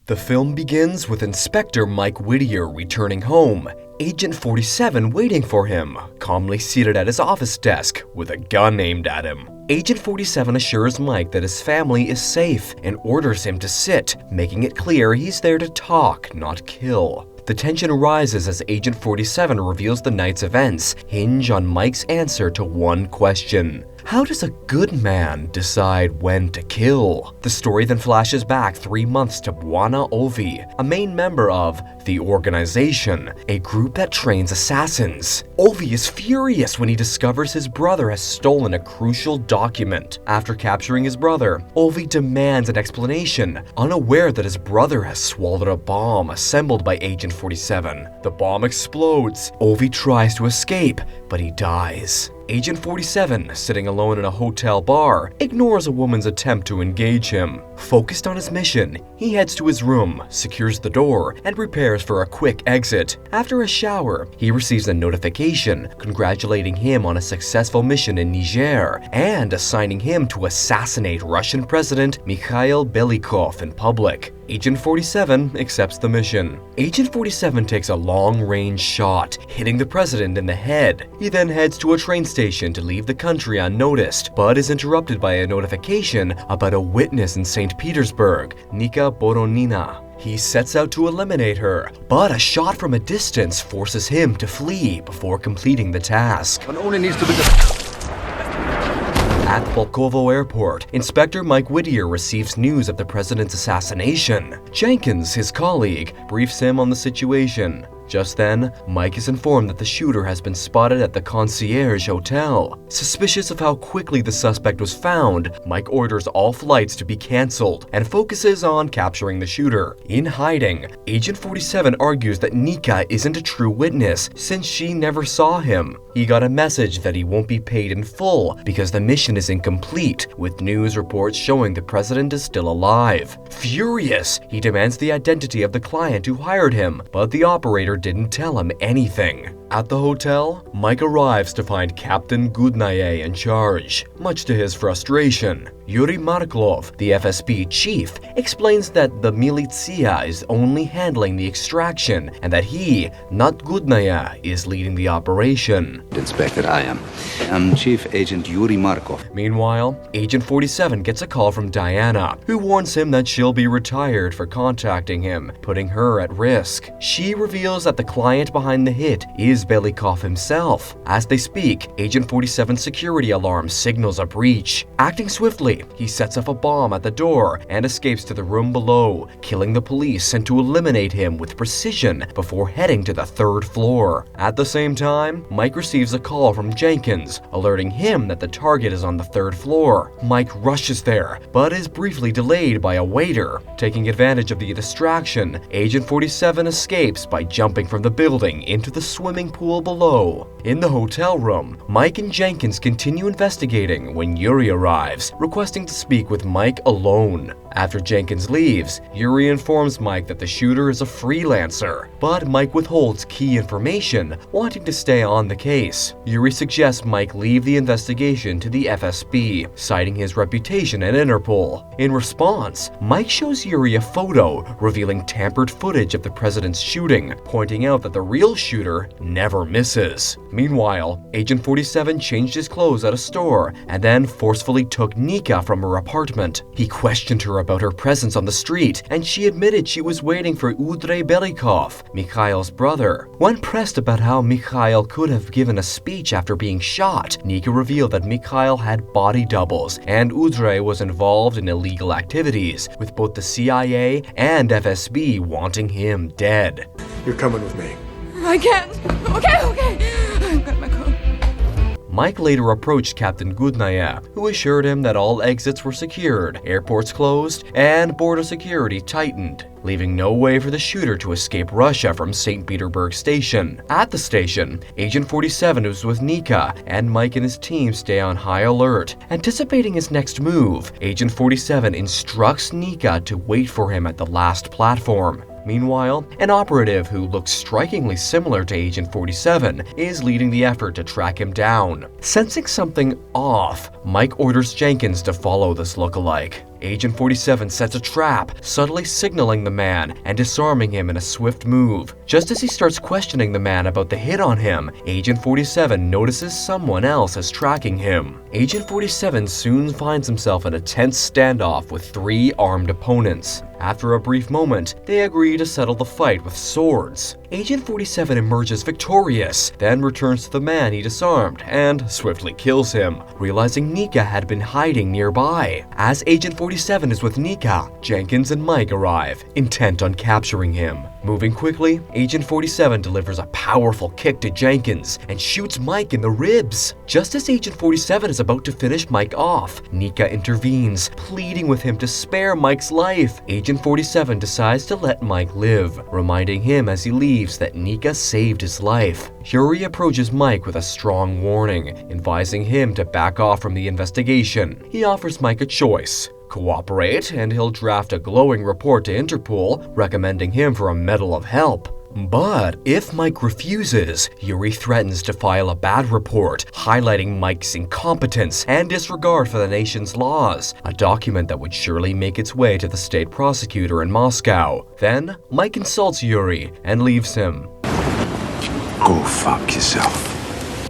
The film begins with Inspector Mike Whittier returning home, Agent 47 waiting for him, calmly seated at his office desk with a gun aimed at him. Agent 47 assures Mike that his family is safe and orders him to sit, making it clear he's there to talk, not kill. The tension rises as Agent 47 reveals the night's events hinge on Mike's answer to one question. How does a good man decide when to kill? The story then flashes back 3 months to Bwana Ovi, a main member of the Organization, a group that trains assassins. Ovi is furious when he discovers his brother has stolen a crucial document. After capturing his brother, Ovi demands an explanation, unaware that his brother has swallowed a bomb assembled by Agent 47. The bomb explodes. Ovi tries to escape, but he dies. Agent 47, sitting alone in a hotel bar, ignores a woman's attempt to engage him. Focused on his mission, he heads to his room, secures the door, and prepares for a quick exit. After a shower, he receives a notification congratulating him on a successful mission in Niger and assigning him to assassinate Russian President Mikhail Belikov in public. Agent 47 accepts the mission. Agent 47 takes a long-range shot, hitting the president in the head. He then heads to a train station to leave the country unnoticed, but is interrupted by a notification about a witness in St. Petersburg, Nika Boronina. He sets out to eliminate her, but a shot from a distance forces him to flee before completing the task. One only needs to be At Pulkovo Airport, Inspector Mike Whittier receives news of the president's assassination. Jenkins, his colleague, briefs him on the situation. Just then, Mike is informed that the shooter has been spotted at the Concierge Hotel. Suspicious of how quickly the suspect was found, Mike orders all flights to be cancelled and focuses on capturing the shooter. In hiding, Agent 47 argues that Nika isn't a true witness since she never saw him. He got a message that he won't be paid in full because the mission is incomplete, with news reports showing the president is still alive. Furious, he demands the identity of the client who hired him, but the operator didn't tell him anything. At the hotel, Mike arrives to find Captain Gudnaye in charge. Much to his frustration, Yuri Marklov, the FSB chief, explains that the militia is only handling the extraction and that he, not Gudnaye, is leading the operation. Inspector, I'm Chief Agent Yuri Markov. Meanwhile, Agent 47 gets a call from Diana, who warns him that she'll be retired for contacting him, putting her at risk. She reveals that the client behind the hit is Belikov himself. As they speak, Agent 47's security alarm signals a breach. Acting swiftly, he sets off a bomb at the door and escapes to the room below, killing the police sent to eliminate him with precision before heading to the 3rd floor. At the same time, Mike receives a call from Jenkins, alerting him that the target is on the 3rd floor. Mike rushes there, but is briefly delayed by a waiter. Taking advantage of the distraction, Agent 47 escapes by jumping from the building into the swimming pool below. In the hotel room, Mike and Jenkins continue investigating when Yuri arrives, requesting to speak with Mike alone. After Jenkins leaves, Yuri informs Mike that the shooter is a freelancer, but Mike withholds key information, wanting to stay on the case. Yuri suggests Mike leave the investigation to the FSB, citing his reputation at Interpol. In response, Mike shows Yuri a photo revealing tampered footage of the president's shooting, pointing out that the real shooter never misses. Meanwhile, Agent 47 changed his clothes at a store and then forcefully took Nika from her apartment. He questioned her about her presence on the street, and she admitted she was waiting for Udray Belikov, Mikhail's brother. When pressed about how Mikhail could have given a speech after being shot, Nika revealed that Mikhail had body doubles and Udray was involved in illegal activities, with both the CIA and FSB wanting him dead. You're coming with me. I can't. Okay. I've got my coat. Mike later approached Captain Gudnaye, who assured him that all exits were secured, airports closed, and border security tightened, leaving no way for the shooter to escape Russia from St. Petersburg Station. At the station, Agent 47 is with Nika, and Mike and his team stay on high alert. Anticipating his next move, Agent 47 instructs Nika to wait for him at the last platform. Meanwhile, an operative who looks strikingly similar to Agent 47 is leading the effort to track him down. Sensing something off, Mike orders Jenkins to follow this lookalike. Agent 47 sets a trap, subtly signaling the man and disarming him in a swift move. Just as he starts questioning the man about the hit on him, Agent 47 notices someone else is tracking him. Agent 47 soon finds himself in a tense standoff with 3 armed opponents. After a brief moment, they agree to settle the fight with swords. Agent 47 emerges victorious, then returns to the man he disarmed and swiftly kills him, realizing Nika had been hiding nearby. As Agent 47 is with Nika, Jenkins and Mike arrive, intent on capturing him. Moving quickly, Agent 47 delivers a powerful kick to Jenkins and shoots Mike in the ribs. Just as Agent 47 is about to finish Mike off, Nika intervenes, pleading with him to spare Mike's life. Agent 47 decides to let Mike live, reminding him as he leaves that Nika saved his life. Yuri approaches Mike with a strong warning, advising him to back off from the investigation. He offers Mike a choice: cooperate, and he'll draft a glowing report to Interpol, recommending him for a Medal of Help. But if Mike refuses, Yuri threatens to file a bad report, highlighting Mike's incompetence and disregard for the nation's laws, a document that would surely make its way to the state prosecutor in Moscow. Then, Mike insults Yuri and leaves him. Go fuck yourself.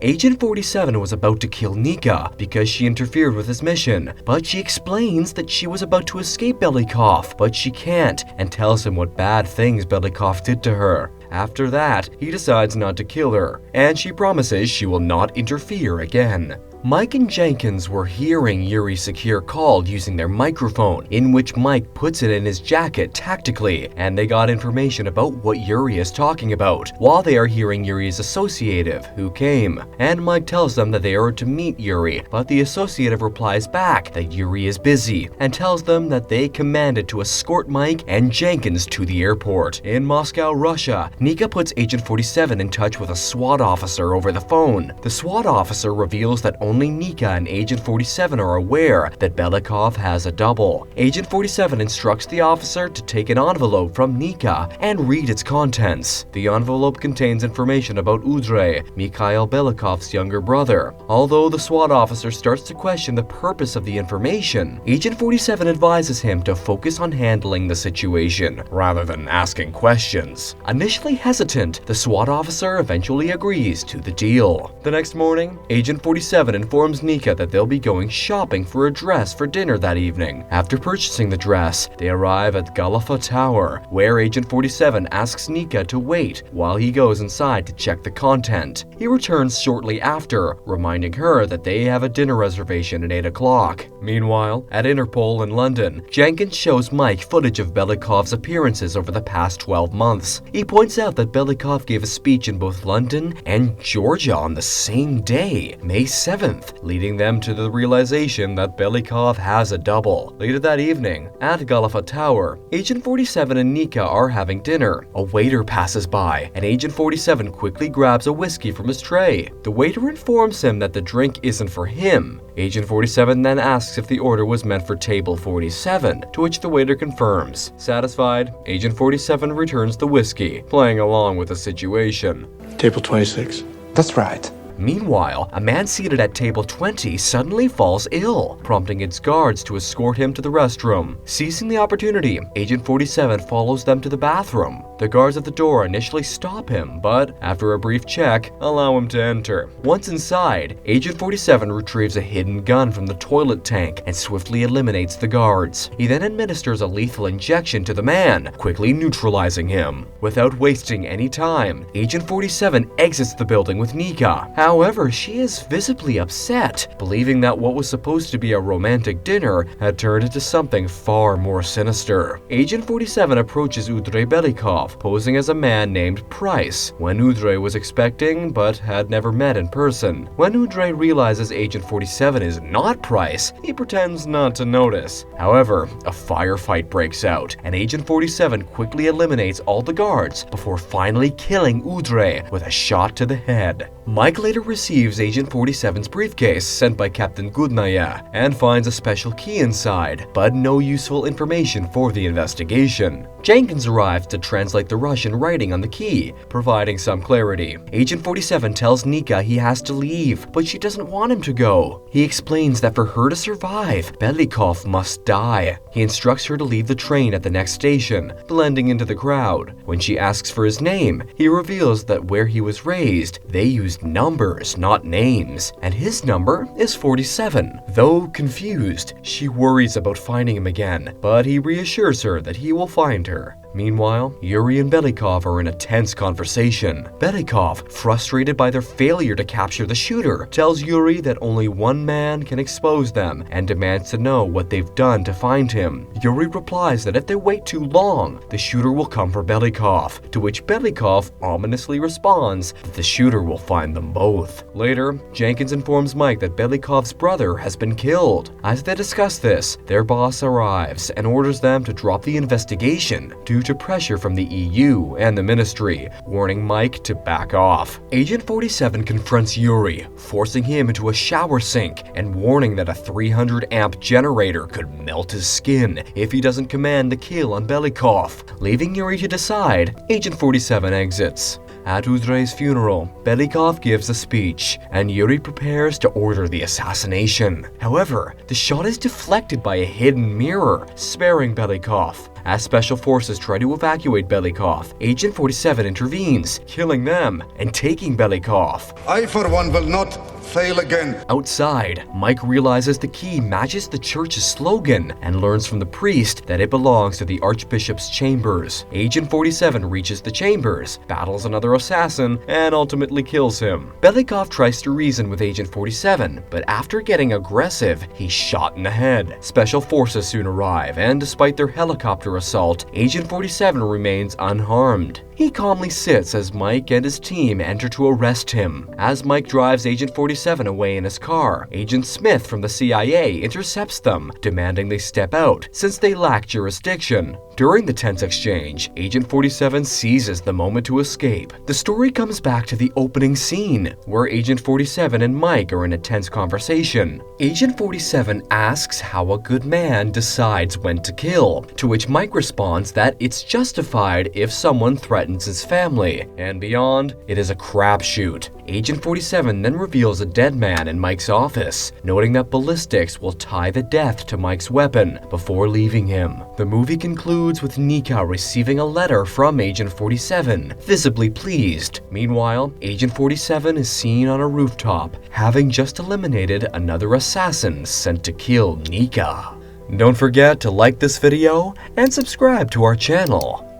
Agent 47 was about to kill Nika because she interfered with his mission, but she explains that she was about to escape Belikov, but she can't, and tells him what bad things Belikov did to her. After that, he decides not to kill her, and she promises she will not interfere again. Mike and Jenkins were hearing Yuri's secure call using their microphone, in which Mike puts it in his jacket tactically, and they got information about what Yuri is talking about, while they are hearing Yuri's associative, who came. And Mike tells them that they are to meet Yuri, but the associative replies back that Yuri is busy, and tells them that they commanded to escort Mike and Jenkins to the airport. In Moscow, Russia, Nika puts Agent 47 in touch with a SWAT officer over the phone. The SWAT officer reveals that only Nika and Agent 47 are aware that Belikov has a double. Agent 47 instructs the officer to take an envelope from Nika and read its contents. The envelope contains information about Dougray, Mikhail Belikov's younger brother. Although the SWAT officer starts to question the purpose of the information, Agent 47 advises him to focus on handling the situation rather than asking questions. Initially hesitant, the SWAT officer eventually agrees to the deal. The next morning, Agent 47 informs Nika that they'll be going shopping for a dress for dinner that evening. After purchasing the dress, they arrive at Galafa Tower, where Agent 47 asks Nika to wait while he goes inside to check the content. He returns shortly after, reminding her that they have a dinner reservation at 8 o'clock. Meanwhile, at Interpol in London, Jenkins shows Mike footage of Belikov's appearances over the past 12 months. He points out that Belikov gave a speech in both London and Georgia on the same day, May 7th, leading them to the realization that Belikov has a double. Later that evening, at Galafa Tower, Agent 47 and Nika are having dinner. A waiter passes by, and Agent 47 quickly grabs a whiskey from his tray. The waiter informs him that the drink isn't for him. Agent 47 then asks if the order was meant for table 47, to which the waiter confirms. Satisfied, Agent 47 returns the whiskey, playing along with the situation. Table 26. That's right. Meanwhile, a man seated at table 20 suddenly falls ill, prompting its guards to escort him to the restroom. Seizing the opportunity, Agent 47 follows them to the bathroom. The guards at the door initially stop him, but after a brief check, allow him to enter. Once inside, Agent 47 retrieves a hidden gun from the toilet tank and swiftly eliminates the guards. He then administers a lethal injection to the man, quickly neutralizing him. Without wasting any time, Agent 47 exits the building with Nika. However, she is visibly upset, believing that what was supposed to be a romantic dinner had turned into something far more sinister. Agent 47 approaches Dougray Belikov, posing as a man named Price, when Dougray was expecting but had never met in person. When Dougray realizes Agent 47 is not Price, he pretends not to notice. However, a firefight breaks out, and Agent 47 quickly eliminates all the guards before finally killing Dougray with a shot to the head. Mike later receives Agent 47's briefcase sent by Captain Goodnaya and finds a special key inside, but no useful information for the investigation. Jenkins arrives to translate the Russian writing on the key, providing some clarity. Agent 47 tells Nika he has to leave, but she doesn't want him to go. He explains that for her to survive, Belikov must die. He instructs her to leave the train at the next station, blending into the crowd. When she asks for his name, he reveals that where he was raised, they used numbers, not names, and his number is 47. Though confused, she worries about finding him again, but he reassures her that he will find her. Meanwhile, Yuri and Belikov are in a tense conversation. Belikov, frustrated by their failure to capture the shooter, tells Yuri that only one man can expose them and demands to know what they've done to find him. Yuri replies that if they wait too long, the shooter will come for Belikov, to which Belikov ominously responds that the shooter will find them both. Later, Jenkins informs Mike that Belikov's brother has been killed. As they discuss this, their boss arrives and orders them to drop the investigation due to pressure from the EU and the ministry, warning Mike to back off. Agent 47 confronts Yuri, forcing him into a shower sink and warning that a 300-amp generator could melt his skin if he doesn't command the kill on Belikov. Leaving Yuri to decide, Agent 47 exits. At Dougray's funeral, Belikov gives a speech, and Yuri prepares to order the assassination. However, the shot is deflected by a hidden mirror, sparing Belikov. As special forces try to evacuate Belikov, Agent 47 intervenes, killing them and taking Belikov. I, for one, will not fail again. Outside, Mike realizes the key matches the church's slogan and learns from the priest that it belongs to the Archbishop's chambers. Agent 47 reaches the chambers, battles another assassin, and ultimately kills him. Belikov tries to reason with Agent 47, but after getting aggressive, he's shot in the head. Special forces soon arrive, and despite their helicopter assault, Agent 47 remains unharmed. He calmly sits as Mike and his team enter to arrest him. As Mike drives Agent 47 away in his car, Agent Smith from the CIA intercepts them, demanding they step out since they lack jurisdiction. During the tense exchange, Agent 47 seizes the moment to escape. The story comes back to the opening scene, where Agent 47 and Mike are in a tense conversation. Agent 47 asks how a good man decides when to kill, to which Mike responds that it's justified if someone threatens his family, and beyond, it is a crapshoot. Agent 47 then reveals a dead man in Mike's office, noting that ballistics will tie the death to Mike's weapon before leaving him. The movie concludes with Nika receiving a letter from Agent 47, visibly pleased. Meanwhile, Agent 47 is seen on a rooftop, having just eliminated another assassin sent to kill Nika. Don't forget to like this video and subscribe to our channel.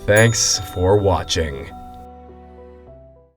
Thanks for watching.